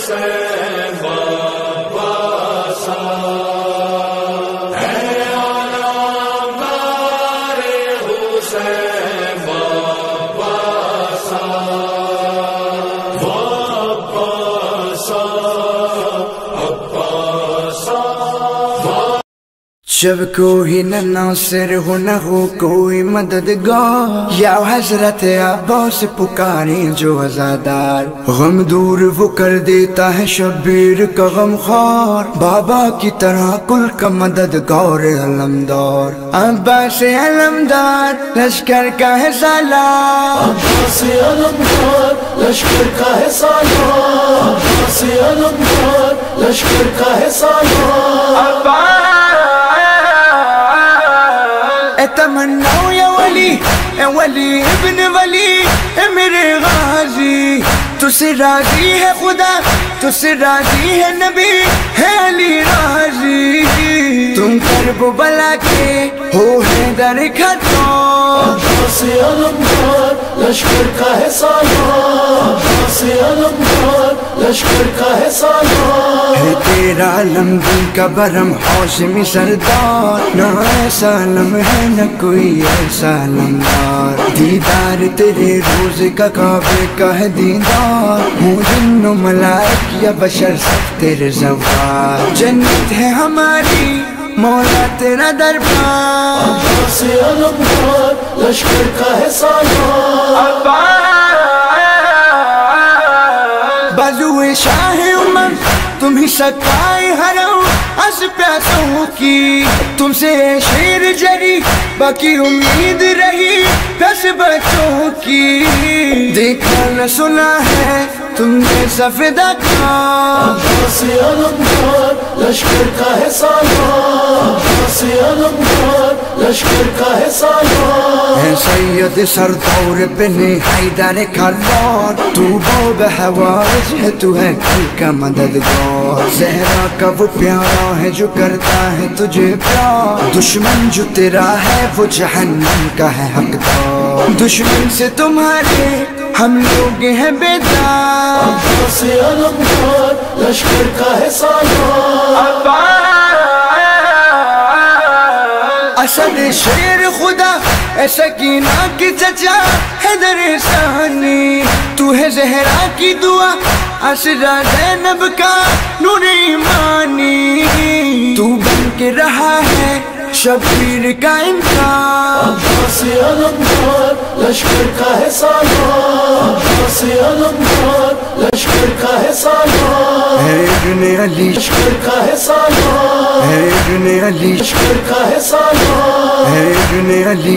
حسین واباسا، اے علمدار حسین واباسا، واباسا عباسا۔ جب کوئی نہ ناصر ہو نہ ہو کوئی مددگار، یا حضرت عباس پکاریں جو عزادار، غم دور وہ کر دیتا ہے شبیر کا غم خوار، بابا کی طرح کل کا مددگار علمدار۔ عباس علمدار لشکر کا ہے سالار، عباس علمدار لشکر کا ہے سالار، عباس علمدار لشکر کا ہے سالار۔ تمنا یا ولی، اے ولی ابن ولی، اے میرے غازی، تجھ سے راضی ہے خدا، تجھ سے راضی ہے نبی، ہے علی راضی، تم کرب و بلا کے ہو حیدر خطاب۔ عباس علمدار لشکر کا ہے سالار، عباس علمدار لشکر کا ہے سالار۔ ہے تیرا علم دل کا برم ہاشمی سردار، نہ ایسا علم ہے نہ کوئی ایسا علمدار، دیدار تیرے روز کا کعبے کا ہے دیدار، ہوں جن و ملائک یا بشر سب تیرے زوار، جنت ہے ہماری مولا تیرا دربار۔ عباس علمدار لشکر کا ہے سالار، بازوئے شاہ امم تم ہی سکائے حرم از پیاسوں کی، تم سے شیر جری باقی امید رہی پیاس بچوں کی، دیکھا نہ سنا ہے تم نے سفیدہ کا۔ عباس علمدار لشکر کا ہے سالار، عباس علمدار لشکر کا ہے سالار۔ اے سید سردور بن حیدر کرار، تو باب حوائج ہے تو ہے کل کا مددگار، زہرا کا وہ پیارا ہے جو کرتا ہے تجھے پیار، دشمن جو تیرا ہے وہ جہنم کا ہے حقدار، دشمن سے تمہارے ہم لوگ ہیں بیدار۔ عباس علمدار لشکر کا ہے سالار، اسد شیر خدا اے سکینہ کی چچا حیدر ثانی، تو ہے زہرا کی دعا اسرا زینب کا نور ایمانی، تو بن کے رہا ہے شبیر کا امکان۔ عباس علمدار لشکر کا ہے سالار، عباس علمدار لشکر کا ہے سالار۔ اے ابن علی لشکر کا ہے سالار، اے ابن علی لشکر کا ہے سالار۔ اے ابن علی